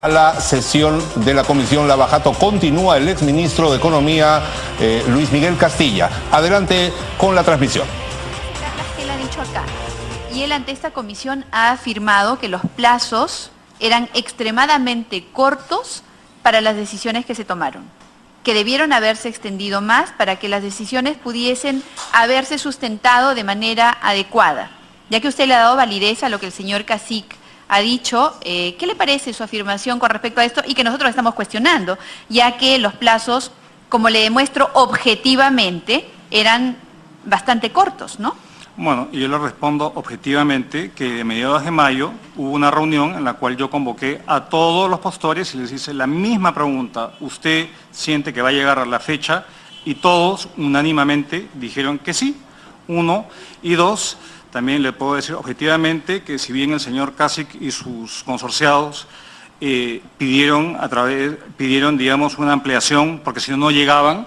A la sesión de la Comisión Lavajato continúa el exministro de Economía, Luis Miguel Castilla. Adelante con la transmisión. ¿Qué le ha dicho acá? Y él ante esta comisión ha afirmado que los plazos eran extremadamente cortos para las decisiones que se tomaron, que debieron haberse extendido más para que las decisiones pudiesen haberse sustentado de manera adecuada. Ya que usted le ha dado validez a lo que el señor Cacique ha dicho, ¿qué le parece su afirmación con respecto a esto? Y que nosotros estamos cuestionando, ya que los plazos, como le demuestro objetivamente, eran bastante cortos, ¿no? Bueno, yo le respondo objetivamente que a mediados de mayo hubo una reunión en la cual yo convoqué a todos los postores y les hice la misma pregunta. ¿Usted siente que va a llegar a la fecha? Y todos unánimemente dijeron que sí, uno. Y dos, también le puedo decir objetivamente que si bien el señor Cacique y sus consorciados pidieron, digamos, una ampliación, porque si no llegaban,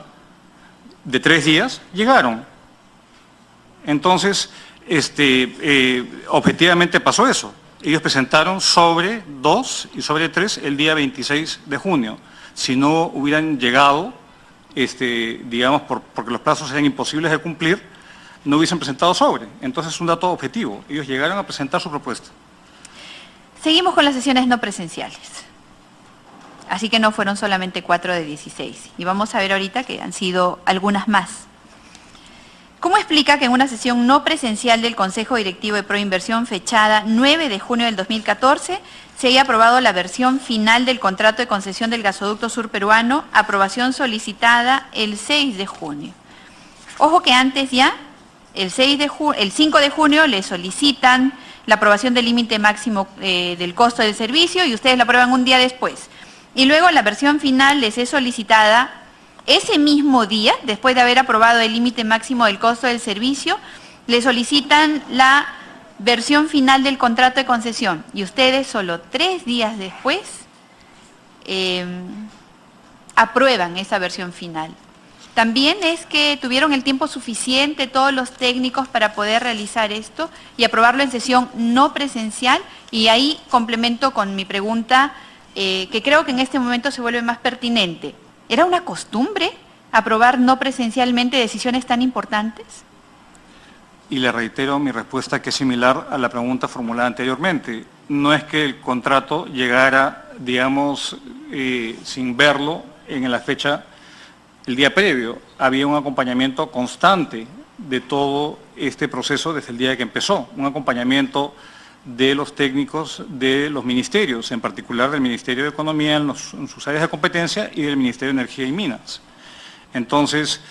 de 3 días, llegaron. Entonces, objetivamente pasó eso. Ellos presentaron sobre 2 y sobre 3 el día 26 de junio. Si no hubieran llegado, digamos, porque los plazos eran imposibles de cumplir, no hubiesen presentado sobre. Entonces es un dato objetivo. Ellos llegaron a presentar su propuesta. Seguimos con las sesiones no presenciales. Así que no fueron solamente 4 de 16. Y vamos a ver ahorita que han sido algunas más. ¿Cómo explica que en una sesión no presencial del Consejo Directivo de Proinversión fechada 9 de junio del 2014 se haya aprobado la versión final del contrato de concesión del gasoducto sur peruano, aprobación solicitada el 6 de junio? Ojo que antes ya, el 5 de junio le solicitan la aprobación del límite máximo del costo del servicio y ustedes la aprueban un día después. Y luego la versión final les es solicitada ese mismo día, después de haber aprobado el límite máximo del costo del servicio, le solicitan la versión final del contrato de concesión y ustedes solo 3 días después aprueban esa versión final. También es que tuvieron el tiempo suficiente todos los técnicos para poder realizar esto y aprobarlo en sesión no presencial, y ahí complemento con mi pregunta que creo que en este momento se vuelve más pertinente. ¿Era una costumbre aprobar no presencialmente decisiones tan importantes? Y le reitero mi respuesta, que es similar a la pregunta formulada anteriormente. No es que el contrato llegara, digamos, sin verlo en la fecha, el día previo. Había un acompañamiento constante de todo este proceso desde el día que empezó. Un acompañamiento de los técnicos de los ministerios, en particular del Ministerio de Economía en sus áreas de competencia y del Ministerio de Energía y Minas. Entonces,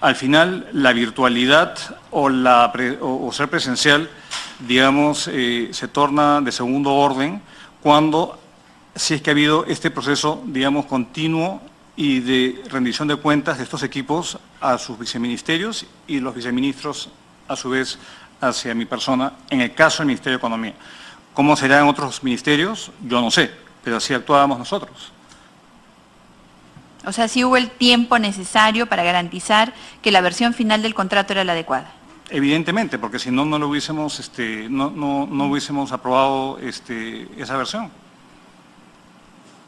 al final, la virtualidad o ser presencial, digamos, se torna de segundo orden cuando, si es que ha habido este proceso, digamos, continuo y de rendición de cuentas de estos equipos a sus viceministerios y los viceministros, a su vez, hacia mi persona, en el caso del Ministerio de Economía. ¿Cómo será en otros ministerios? Yo no sé, pero así actuábamos nosotros. O sea, sí hubo el tiempo necesario para garantizar que la versión final del contrato era la adecuada. Evidentemente, porque si no, no lo hubiésemos, no hubiésemos aprobado esa versión.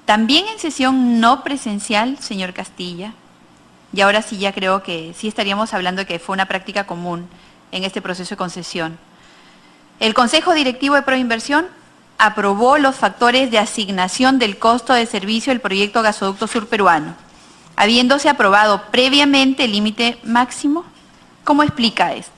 También en sesión no presencial, señor Castilla, y ahora sí ya creo que sí estaríamos hablando de que fue una práctica común en este proceso de concesión. El Consejo Directivo de Proinversión aprobó los factores de asignación del costo de servicio del proyecto Gasoducto Sur Peruano, habiéndose aprobado previamente el límite máximo. ¿Cómo explica esto?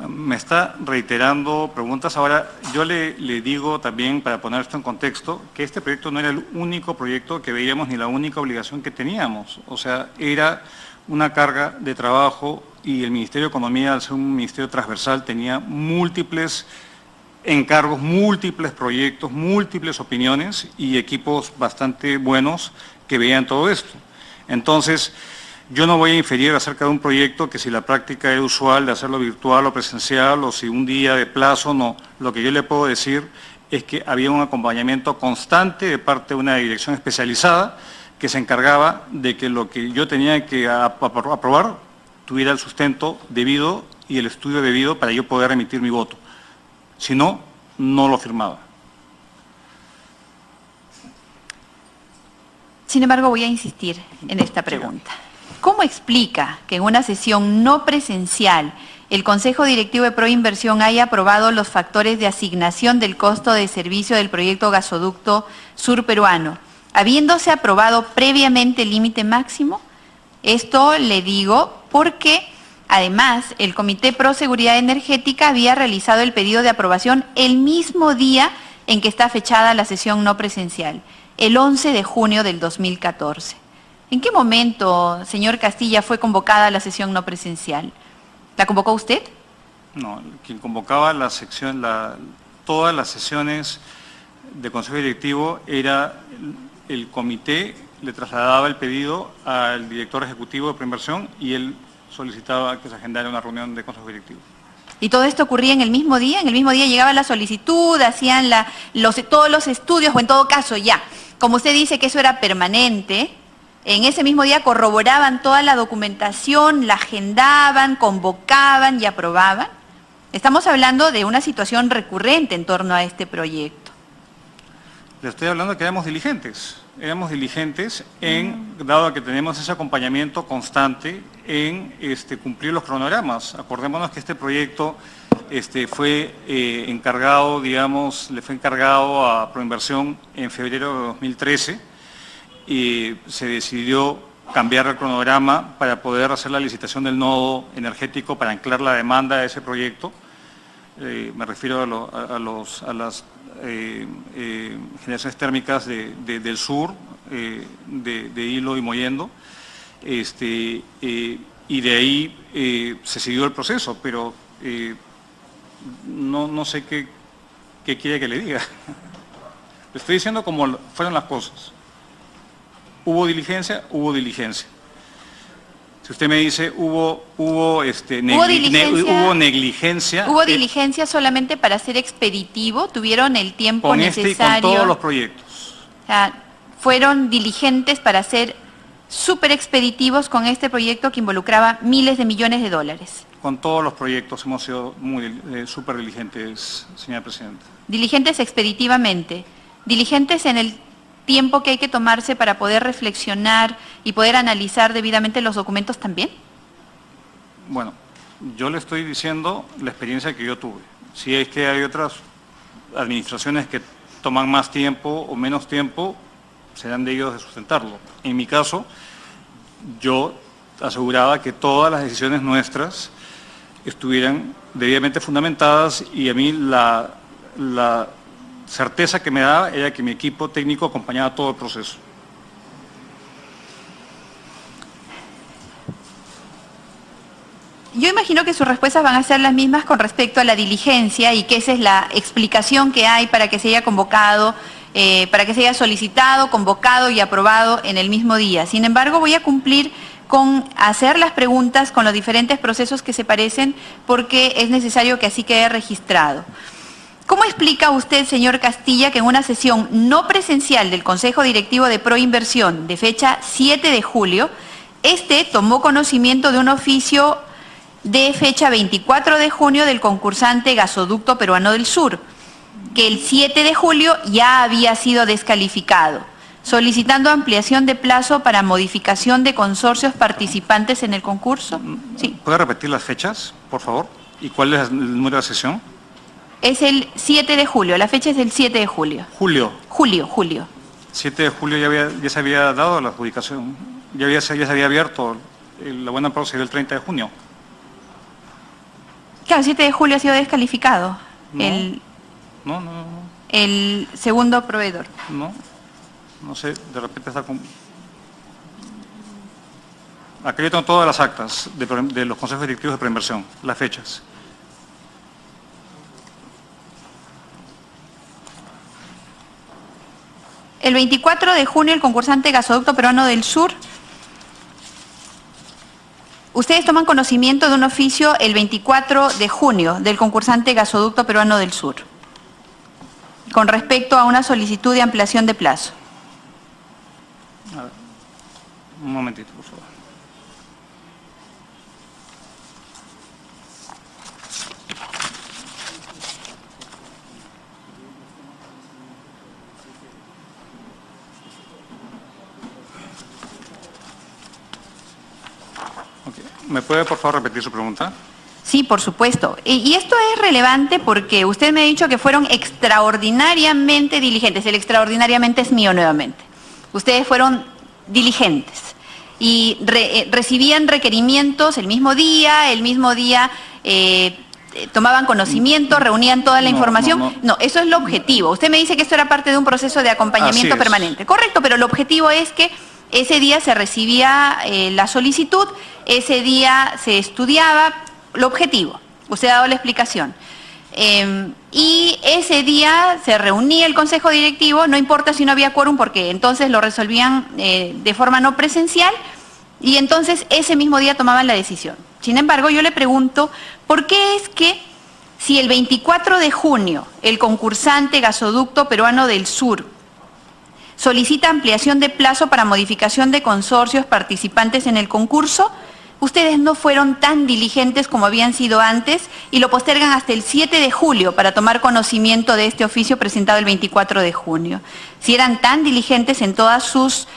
Me está reiterando preguntas. Ahora, yo le digo también, para poner esto en contexto, que este proyecto no era el único proyecto que veíamos ni la única obligación que teníamos. O sea, era una carga de trabajo y el Ministerio de Economía, al ser un ministerio transversal, tenía múltiples encargos, múltiples proyectos, múltiples opiniones y equipos bastante buenos que veían todo esto. Entonces, yo no voy a inferir acerca de un proyecto que si la práctica es usual de hacerlo virtual o presencial o si un día de plazo, no. Lo que yo le puedo decir es que había un acompañamiento constante de parte de una dirección especializada que se encargaba de que lo que yo tenía que aprobar tuviera el sustento debido y el estudio debido para yo poder emitir mi voto. Si no, no lo firmaba. Sin embargo, voy a insistir en esta pregunta. ¿Cómo explica que en una sesión no presencial el Consejo Directivo de Proinversión haya aprobado los factores de asignación del costo de servicio del proyecto Gasoducto Sur Peruano, habiéndose aprobado previamente el límite máximo? Esto le digo porque, además, el Comité Pro Seguridad Energética había realizado el pedido de aprobación el mismo día en que está fechada la sesión no presencial, el 11 de junio del 2014. ¿En qué momento, señor Castilla, fue convocada la sesión no presencial? ¿La convocó usted? No, quien convocaba todas las sesiones de Consejo Directivo era el comité, le trasladaba el pedido al director ejecutivo de Proinversión y él solicitaba que se agendara una reunión de Consejo Directivo. ¿Y todo esto ocurría en el mismo día? ¿En el mismo día llegaba la solicitud, hacían todos los estudios, o en todo caso ya, como usted dice que eso era permanente, en ese mismo día corroboraban toda la documentación, la agendaban, convocaban y aprobaban? Estamos hablando de una situación recurrente en torno a este proyecto. Le estoy hablando de que éramos diligentes dado que tenemos ese acompañamiento constante en cumplir los cronogramas. Acordémonos que este proyecto fue encargado, le fue encargado a Proinversión en febrero de 2013 y se decidió cambiar el cronograma para poder hacer la licitación del nodo energético para anclar la demanda de ese proyecto. Me refiero a las generaciones térmicas del sur, de Hilo y Mollendo, y de ahí se siguió el proceso, pero no sé qué quiere que le diga. Le estoy diciendo cómo fueron las cosas. ¿Hubo diligencia? Hubo diligencia. Si usted me dice hubo negligencia. ¿Hubo diligencia solamente para ser expeditivo? ¿Tuvieron el tiempo necesario? Y con todos los proyectos. O sea, ¿fueron diligentes para ser súper expeditivos con este proyecto que involucraba miles de millones de dólares? Con todos los proyectos hemos sido muy súper diligentes, señora Presidenta. Diligentes expeditivamente. Diligentes en el tiempo que hay que tomarse para poder reflexionar y poder analizar debidamente los documentos también. Bueno, yo le estoy diciendo la experiencia que yo tuve. Si es que hay otras administraciones que toman más tiempo o menos tiempo, serán de ellos de sustentarlo. En mi caso, yo aseguraba que todas las decisiones nuestras estuvieran debidamente fundamentadas y a mí la certeza que me daba era que mi equipo técnico acompañaba todo el proceso. Yo imagino que sus respuestas van a ser las mismas con respecto a la diligencia y que esa es la explicación que hay para que se haya convocado, para que se haya solicitado, convocado y aprobado en el mismo día. Sin embargo, voy a cumplir con hacer las preguntas con los diferentes procesos que se parecen porque es necesario que así quede registrado. ¿Cómo explica usted, señor Castilla, que en una sesión no presencial del Consejo Directivo de Proinversión de fecha 7 de julio, tomó conocimiento de un oficio de fecha 24 de junio del concursante Gasoducto Peruano del Sur, que el 7 de julio ya había sido descalificado, solicitando ampliación de plazo para modificación de consorcios participantes en el concurso? Sí. ¿Puede repetir las fechas, por favor? ¿Y cuál es el número de la sesión? Es el 7 de julio, la fecha es el 7 de julio. Julio. Julio. 7 de julio ya se había dado la adjudicación, ya se había abierto, la buena procedió el 30 de junio. Claro, el 7 de julio ha sido descalificado. No. El segundo proveedor. No sé, de repente está con... Acá yo tengo todas las actas de los consejos directivos de Proinversión, las fechas. El 24 de junio el concursante Gasoducto Peruano del Sur. Ustedes toman conocimiento de un oficio el 24 de junio del concursante Gasoducto Peruano del Sur con respecto a una solicitud de ampliación de plazo. A ver, un momentito, por favor. ¿Me puede, por favor, repetir su pregunta? Sí, por supuesto. Y esto es relevante porque usted me ha dicho que fueron extraordinariamente diligentes. El extraordinariamente es mío nuevamente. Ustedes fueron diligentes y recibían requerimientos el mismo día tomaban conocimiento, reunían toda la información. No, eso es lo objetivo. Usted me dice que esto era parte de un proceso de acompañamiento permanente. Correcto, pero el objetivo es que ese día se recibía la solicitud, ese día se estudiaba. Lo objetivo, usted ha dado la explicación. Y ese día se reunía el Consejo Directivo, no importa si no había quórum, porque entonces lo resolvían de forma no presencial, y entonces ese mismo día tomaban la decisión. Sin embargo, yo le pregunto, ¿por qué es que si el 24 de junio el concursante Gasoducto Peruano del Sur solicita ampliación de plazo para modificación de consorcios participantes en el concurso, ustedes no fueron tan diligentes como habían sido antes y lo postergan hasta el 7 de julio para tomar conocimiento de este oficio presentado el 24 de junio? Si eran tan diligentes en todas sus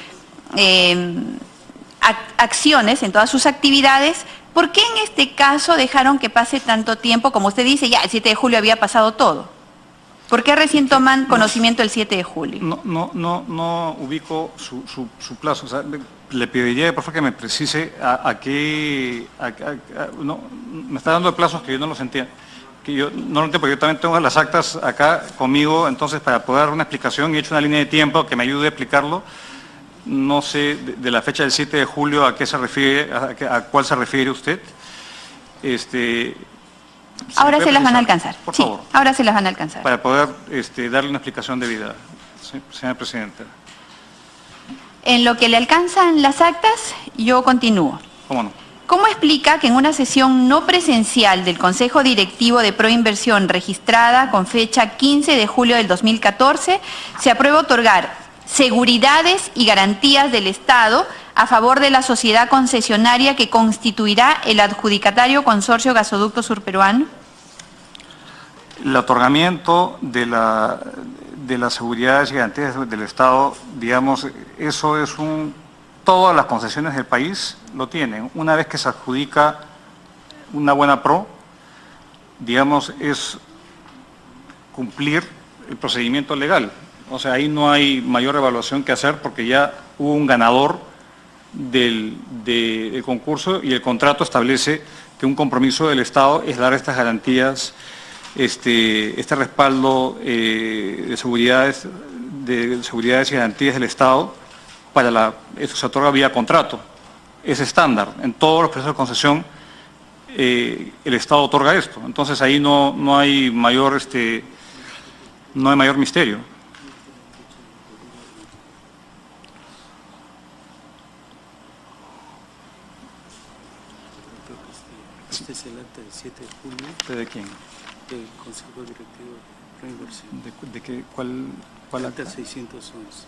acciones, en todas sus actividades, ¿por qué en este caso dejaron que pase tanto tiempo? Como usted dice, ya el 7 de julio había pasado todo. ¿Por qué recién toman conocimiento el 7 de julio? No ubico su plazo. O sea, le pediría, por favor, que me precise a qué... no, me está dando plazos que yo no los entiendo. Que yo no lo entiendo porque yo también tengo las actas acá conmigo, entonces para poder dar una explicación he hecho una línea de tiempo que me ayude a explicarlo. No sé de la fecha del 7 de julio a qué se refiere, a cuál se refiere usted. Ahora se las van a alcanzar. Por favor. Ahora se las van a alcanzar. Para poder darle una explicación debida, señora Presidenta. En lo que le alcanzan las actas, yo continúo. ¿Cómo no? ¿Cómo explica que en una sesión no presencial del Consejo Directivo de Proinversión registrada con fecha 15 de julio del 2014 se aprueba otorgar seguridades y garantías del Estado a favor de la sociedad concesionaria que constituirá el adjudicatario Consorcio Gasoducto Surperuano? El otorgamiento de las seguridades y garantías del Estado, digamos, eso es todas las concesiones del país lo tienen. Una vez que se adjudica una buena pro, digamos, es cumplir el procedimiento legal. O sea, ahí no hay mayor evaluación que hacer porque ya hubo un ganador del concurso y el contrato establece que un compromiso del Estado es dar estas garantías, este respaldo de seguridades y garantías del Estado eso se otorga vía contrato. Es estándar. En todos los procesos de concesión el Estado otorga esto. Entonces ahí no hay mayor misterio. Este es el acta del 7 de julio. ¿De quién? Del Consejo Directivo de Proinversión. ¿De qué? ¿Cuál acta? acta? 611.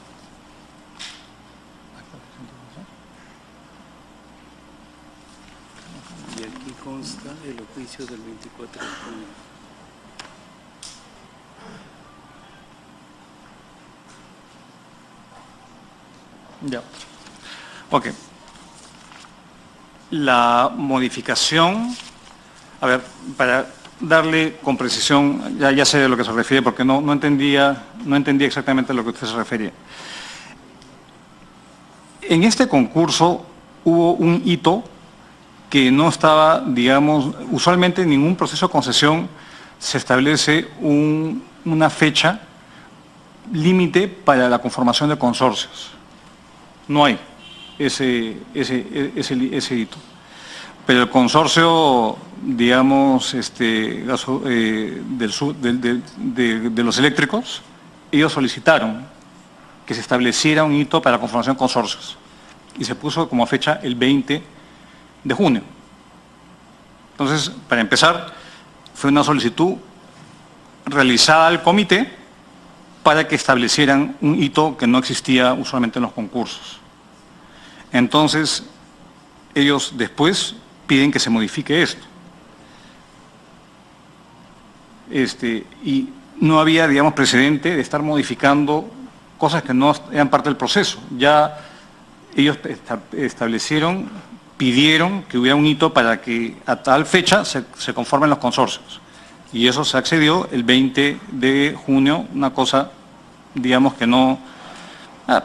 Y aquí consta el oficio del 24 de junio. Ya. Ok. La modificación, a ver, para darle con precisión, ya sé de lo que se refiere porque no entendía exactamente a lo que usted se refería. En este concurso hubo un hito que no estaba, digamos, usualmente en ningún proceso de concesión se establece una fecha límite para la conformación de consorcios. No hay ese hito. Pero el consorcio, digamos, de los eléctricos, ellos solicitaron que se estableciera un hito para la conformación de consorcios. Y se puso como fecha el 20 de junio. Entonces, para empezar, fue una solicitud realizada al comité para que establecieran un hito que no existía usualmente en los concursos. Entonces, ellos después piden que se modifique esto. Y no había, digamos, precedente de estar modificando cosas que no eran parte del proceso. Ya ellos establecieron, pidieron que hubiera un hito para que a tal fecha se conformen los consorcios. Y eso se accedió el 20 de junio, una cosa, digamos que no,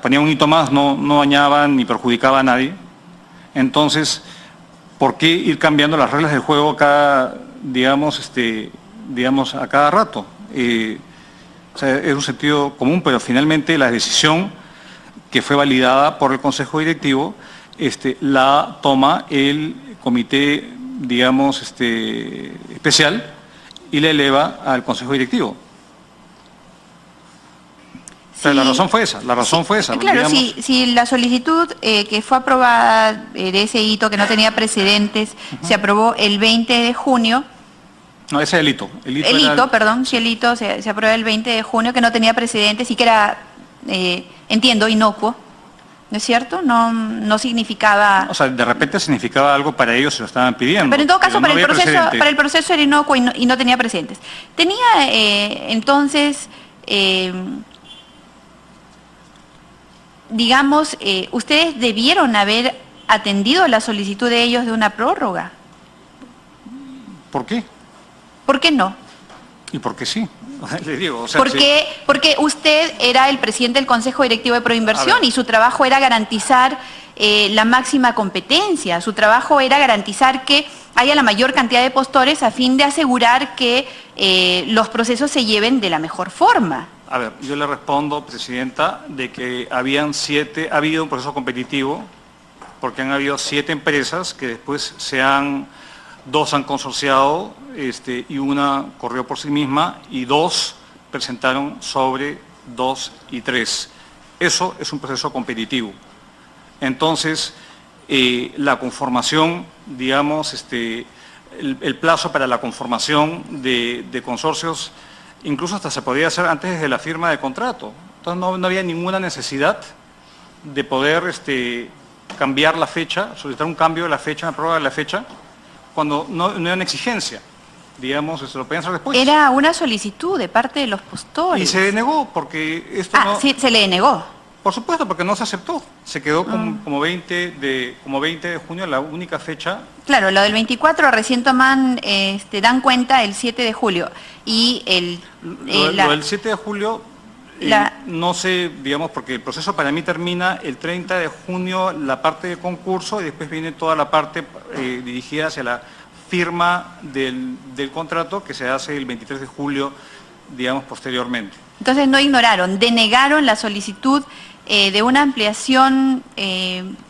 ponía un hito más, no dañaba ni perjudicaba a nadie. Entonces, ¿por qué ir cambiando las reglas del juego cada, digamos, a cada rato? O sea, es un sentido común, pero finalmente la decisión que fue validada por el Consejo Directivo la toma el comité, digamos, especial y la eleva al Consejo Directivo. O sea, Sí. la razón fue esa. Claro, digamos. si la solicitud que fue aprobada de ese hito que no tenía precedentes se aprobó el 20 de junio, No, ese es el hito. el hito se aprobó el 20 de junio que no tenía precedentes y que era, entiendo, inocuo, ¿no es cierto? No significaba... O sea, de repente significaba algo para ellos, se lo estaban pidiendo. Pero en todo caso, no había para precedente. el proceso era inocuo y no tenía precedentes. Tenía, entonces, digamos, ustedes debieron haber atendido la solicitud de ellos de una prórroga. ¿Por qué? ¿Por qué no? ¿Y por qué sí? Le digo, o sea, Porque usted era el presidente del Consejo Directivo de Proinversión A ver. y su trabajo era garantizar la máxima competencia, su trabajo era garantizar que haya la mayor cantidad de postores a fin de asegurar que los procesos se lleven de la mejor forma. A ver, yo le respondo, Presidenta, de que ha habido un proceso competitivo, porque han habido 7 empresas que después dos han consorciado y una corrió por sí misma y 2 presentaron sobre 2 y 3. Eso es un proceso competitivo. Entonces, la conformación, digamos, el plazo para la conformación de consorcios, incluso hasta se podía hacer antes de la firma de contrato. Entonces no había ninguna necesidad de poder cambiar la fecha, solicitar un cambio de la fecha, una prórroga de la fecha, cuando no era una exigencia. Digamos, se lo podían hacer después. Era una solicitud de parte de los postores. Y se denegó porque esto no... sí, se le denegó. Por supuesto, porque no se aceptó. Se quedó como 20 de junio, la única fecha. Claro, lo del 24 recién dan cuenta el 7 de julio. Y Lo del 7 de julio, no sé, digamos, porque el proceso para mí termina el 30 de junio, la parte de concurso, y después viene toda la parte dirigida hacia la firma del contrato, que se hace el 23 de julio, digamos, posteriormente. Entonces no ignoraron, denegaron la solicitud de una ampliación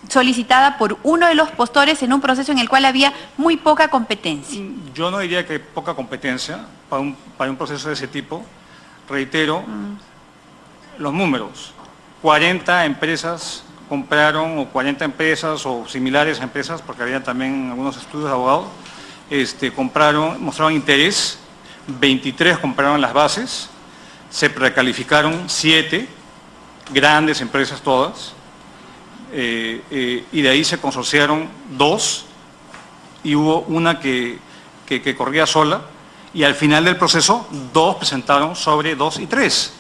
solicitada por uno de los postores en un proceso en el cual había muy poca competencia. Yo no diría que poca competencia para un proceso de ese tipo. Reitero, los números. 40 empresas compraron, o 40 empresas o similares a empresas, porque había también algunos estudios de abogados, mostraron interés, 23 compraron las bases, se precalificaron 7, grandes empresas todas, y de ahí se consorciaron 2, y hubo una que corría sola, y al final del proceso 2 presentaron sobre 2 y 3.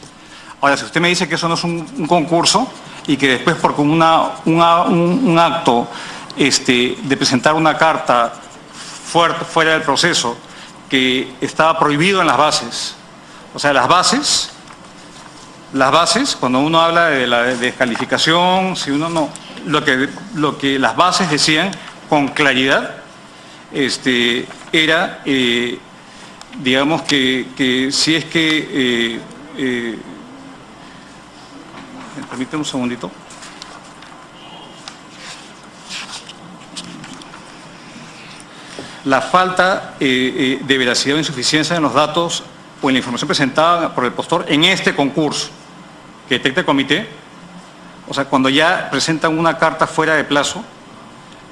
Ahora, si usted me dice que eso no es un concurso, y que después porque un acto de presentar una carta fuera del proceso, que estaba prohibido en las bases, o sea, las bases, cuando uno habla de la descalificación, si uno no, lo que las bases decían con claridad, era, digamos que si es que, permíteme un segundito. La falta de veracidad o insuficiencia en los datos o en la información presentada por el postor en este concurso que detecta el comité, o sea, cuando ya presentan una carta fuera de plazo,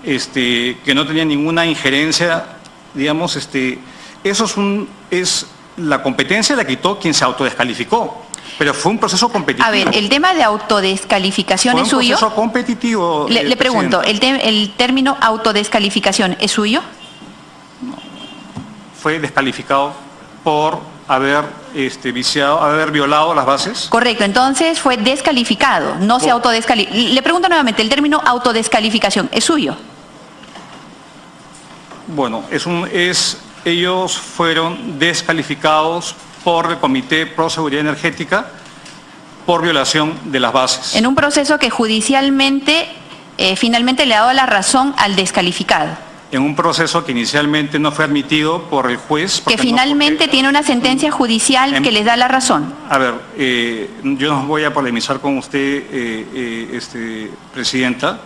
que no tenía ninguna injerencia, digamos, eso es la competencia la quitó quien se autodescalificó, pero fue un proceso competitivo. A ver, el tema de autodescalificación es suyo. Fue un proceso competitivo. Le pregunto, ¿el término autodescalificación es suyo? Fue descalificado por haber haber violado las bases. Correcto, entonces fue descalificado, no se autodescalificó. Le pregunto nuevamente, ¿el término autodescalificación es suyo? Bueno, ellos fueron descalificados por el Comité Pro Seguridad Energética por violación de las bases. En un proceso que judicialmente finalmente le ha dado la razón al descalificado. En un proceso que inicialmente no fue admitido por el juez. Que finalmente tiene una sentencia judicial que les da la razón. A ver, yo no voy a polemizar con usted, Presidenta.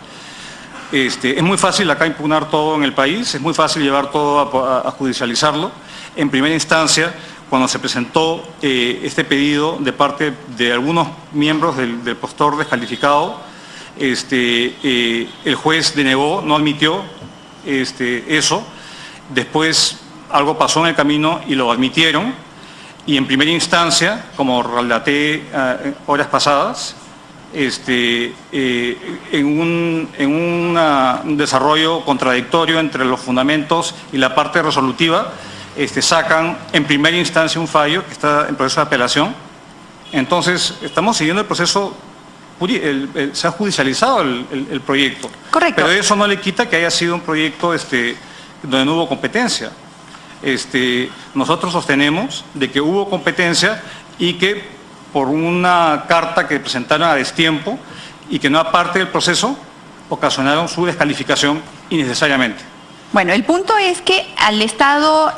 Es muy fácil acá impugnar todo en el país, es muy fácil llevar todo a judicializarlo. En primera instancia, cuando se presentó este pedido de parte de algunos miembros del postor descalificado, el juez denegó, no admitió eso. Después algo pasó en el camino y lo admitieron. Y en primera instancia, como relaté horas pasadas, en un desarrollo contradictorio entre los fundamentos y la parte resolutiva, sacan en primera instancia un fallo que está en proceso de apelación. Entonces, estamos siguiendo el proceso, se ha judicializado el proyecto. Correcto. Pero eso no le quita que haya sido un proyecto donde no hubo competencia. Nosotros sostenemos de que hubo competencia y que por una carta que presentaron a destiempo y que no aparte del proceso, ocasionaron su descalificación innecesariamente. Bueno, el punto es que al estado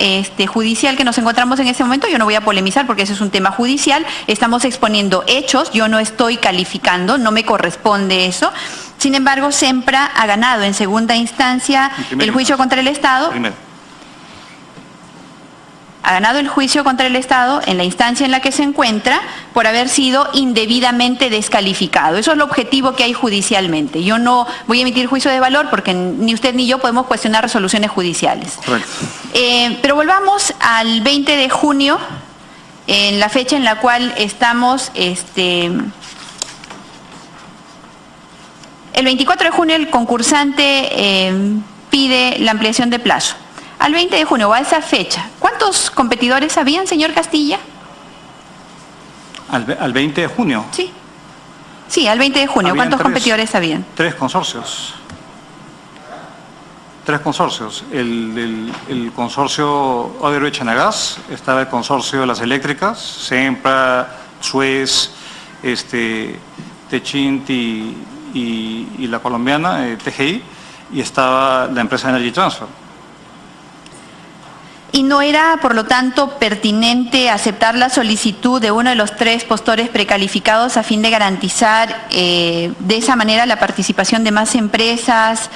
judicial que nos encontramos en ese momento, yo no voy a polemizar porque ese es un tema judicial, estamos exponiendo hechos, yo no estoy calificando, no me corresponde eso. Sin embargo, SEMPRA ha ganado en segunda instancia el juicio contra el Estado. Ha ganado el juicio contra el Estado en la instancia en la que se encuentra por haber sido indebidamente descalificado. Eso es el objetivo que hay judicialmente. Yo no voy a emitir juicio de valor porque ni usted ni yo podemos cuestionar resoluciones judiciales. Correcto. Pero volvamos al 20 de junio, en la fecha en la cual estamos. El 24 de junio el concursante pide la ampliación de plazo. Al 20 de junio o a esa fecha, ¿cuántos competidores habían, señor Castilla? ¿Al 20 de junio? Sí. Sí, al 20 de junio. ¿Cuántos competidores habían? 3 consorcios. 3 consorcios. El consorcio Odebrecht-Enagas, estaba el consorcio de las eléctricas, SEMPRA, Suez, Techint y la colombiana, TGI, y estaba la empresa Energy Transfer. ¿Y no era, por lo tanto, pertinente aceptar la solicitud de uno de los 3 postores precalificados a fin de garantizar de esa manera la participación de más empresas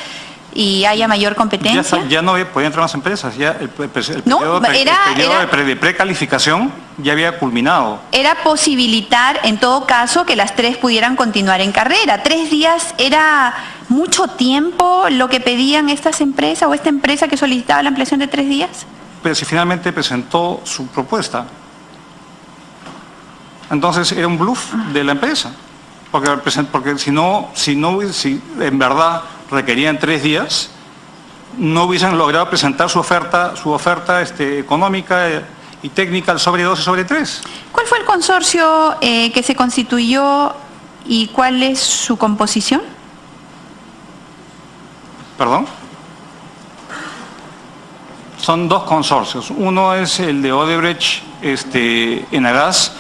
y haya mayor competencia? Ya no podía entrar más empresas, ya el periodo de precalificación ya había culminado. Era posibilitar, en todo caso, que las 3 pudieran continuar en carrera. 3 días era mucho tiempo lo que pedían estas empresas o esta empresa que solicitaba la ampliación de 3 días. Pero si finalmente presentó su propuesta. Entonces era un bluff de la empresa, porque si en verdad requerían 3 días, no hubiesen logrado presentar su oferta económica y técnica sobre 2 y sobre 3. ¿Cuál fue el consorcio que se constituyó y cuál es su composición? ¿Perdón? Son 2 consorcios. Uno es el de Odebrecht-Enagas,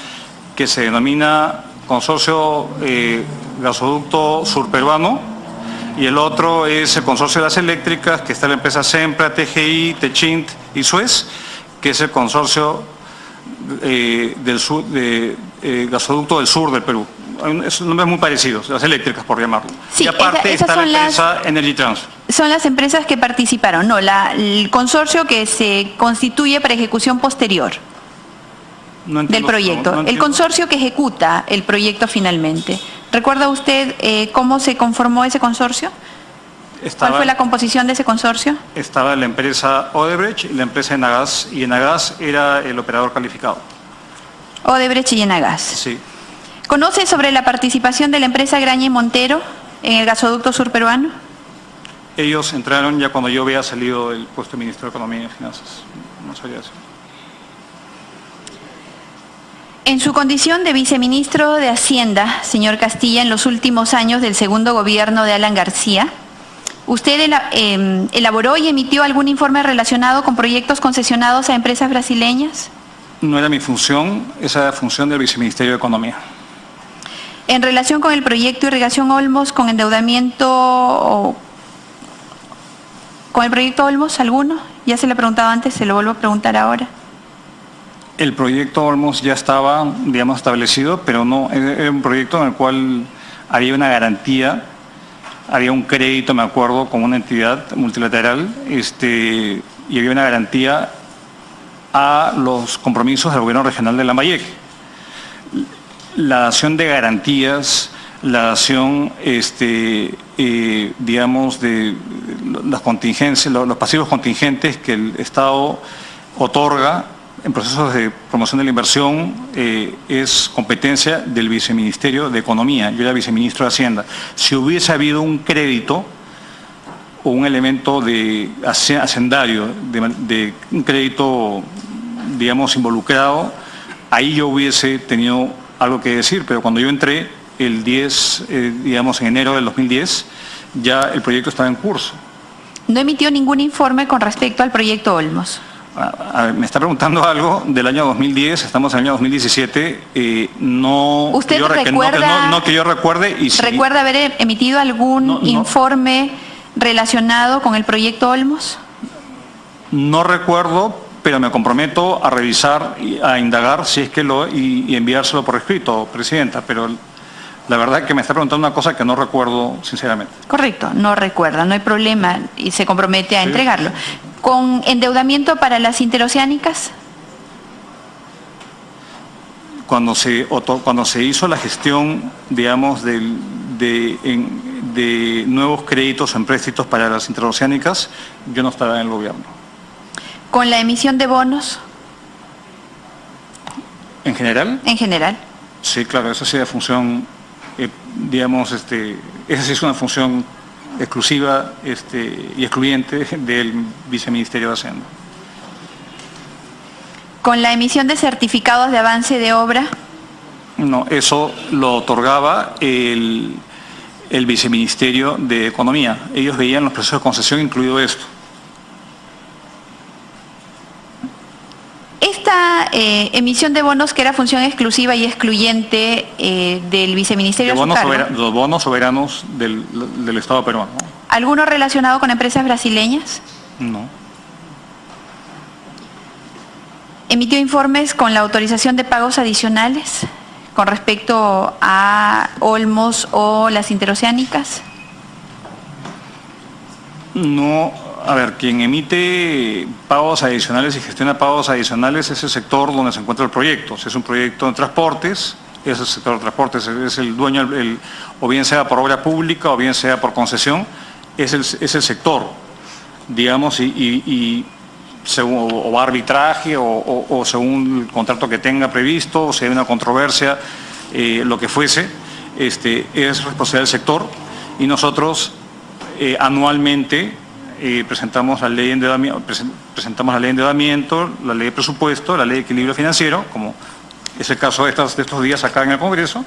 que se denomina Consorcio Gasoducto Surperuano, y el otro es el Consorcio de las Eléctricas, que está la empresa SEMPRA, TGI, Techint y Suez, que es el Consorcio del sur, Gasoducto del Sur del Perú. Son nombres muy parecidos, las eléctricas por llamarlo. Sí, y aparte está la empresa Energy Transfer. Son las empresas que participaron, no, el consorcio que se constituye para ejecución posterior del proyecto, el consorcio que ejecuta el proyecto finalmente. ¿Recuerda usted cómo se conformó ese consorcio? ¿Cuál fue la composición de ese consorcio? Estaba la empresa Odebrecht y la empresa Enagas, y Enagas era el operador calificado. Odebrecht y Enagas. Sí. ¿Conoce sobre la participación de la empresa Graña y Montero en el gasoducto surperuano? Ellos entraron ya cuando yo había salido del puesto de Ministro de Economía y Finanzas. No sabía eso. En su condición de viceministro de Hacienda, señor Castilla, en los últimos años del segundo gobierno de Alan García, ¿Usted elaboró y emitió algún informe relacionado con proyectos concesionados a empresas brasileñas? No era mi función, esa era la función del Viceministerio de Economía. En relación con el proyecto Irrigación Olmos, con endeudamiento, ¿con el proyecto Olmos alguno? Ya se le he preguntado antes, se lo vuelvo a preguntar ahora. El proyecto Olmos ya estaba, digamos, establecido, pero no, era un proyecto en el cual había una garantía, había un crédito, me acuerdo, con una entidad multilateral, y había una garantía a los compromisos del gobierno regional de Lambayeque. La dación de garantías, la dación, digamos, de las contingencias, los pasivos contingentes que el Estado otorga en procesos de promoción de la inversión es competencia del Viceministerio de Economía. Yo era viceministro de Hacienda. Si hubiese habido un crédito o un elemento de hacendario, de un crédito, digamos, involucrado, ahí yo hubiese tenido algo que decir, pero cuando yo entré el 10, digamos, en enero del 2010, ya el proyecto estaba en curso. No emitió ningún informe con respecto al proyecto Olmos. Me está preguntando algo del año 2010, estamos en el año 2017, no, ¿Usted recuerda, no que yo recuerde. Y sí, ¿recuerda haber emitido algún informe relacionado con el proyecto Olmos? No recuerdo, pero me comprometo a revisar, a indagar si es que y enviárselo por escrito, Presidenta, pero la verdad es que me está preguntando una cosa que no recuerdo sinceramente. Correcto, no recuerda, no hay problema y se compromete a entregarlo. ¿Con endeudamiento para las interoceánicas? Cuando se hizo la gestión, digamos, de nuevos créditos o empréstitos para las interoceánicas, yo no estaba en el gobierno. ¿Con la emisión de bonos? ¿En general? En general. Sí, claro, esa sí es función, digamos, esa sí es una función exclusiva y excluyente del Viceministerio de Hacienda. ¿Con la emisión de certificados de avance de obra? No, eso lo otorgaba el Viceministerio de Economía. Ellos veían los procesos de concesión, incluido esto. Esta emisión de bonos, que era función exclusiva y excluyente del Viceministerio de los bonos soberanos del Estado peruano. ¿Alguno relacionado con empresas brasileñas? No. ¿Emitió informes con la autorización de pagos adicionales con respecto a Olmos o las interoceánicas? No. A ver, quien emite pagos adicionales y gestiona pagos adicionales es el sector donde se encuentra el proyecto. Si es un proyecto de transportes, es el sector de transportes, es el dueño, o bien sea por obra pública o bien sea por concesión, es el sector, digamos, y según, o arbitraje o según el contrato que tenga previsto, o si hay una controversia, lo que fuese, es responsabilidad del sector, y nosotros anualmente presentamos la ley de endeudamiento, la ley de presupuesto, la ley de equilibrio financiero, como es el caso de estos días acá en el Congreso,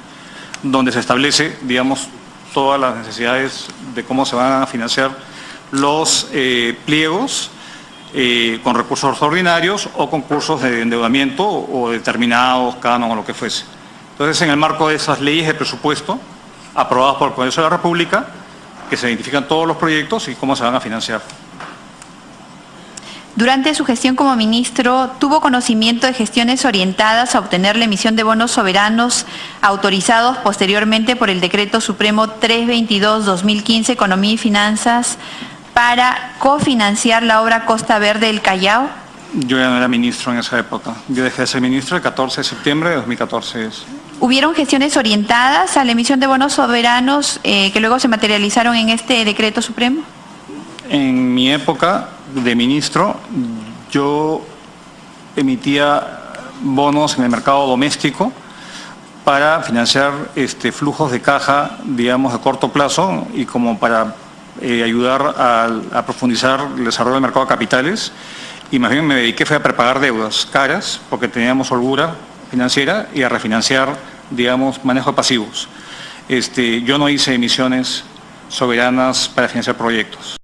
donde se establece, digamos, todas las necesidades de cómo se van a financiar los pliegos con recursos ordinarios o con cursos de endeudamiento o determinados, canon o lo que fuese. Entonces, en el marco de esas leyes de presupuesto aprobadas por el Congreso de la República, que se identifican todos los proyectos y cómo se van a financiar. Durante su gestión como ministro, ¿tuvo conocimiento de gestiones orientadas a obtener la emisión de bonos soberanos autorizados posteriormente por el Decreto Supremo 322-2015, Economía y Finanzas, para cofinanciar la obra Costa Verde del Callao? Yo ya no era ministro en esa época. Yo dejé de ser ministro el 14 de septiembre de 2014. ¿Hubieron gestiones orientadas a la emisión de bonos soberanos que luego se materializaron en este Decreto Supremo? En mi época de ministro, yo emitía bonos en el mercado doméstico para financiar flujos de caja, digamos, de corto plazo y como para ayudar a profundizar el desarrollo del mercado de capitales. Y más bien me dediqué a prepagar deudas caras porque teníamos holgura financiera y a refinanciar, digamos, manejo de pasivos. Yo no hice emisiones soberanas para financiar proyectos.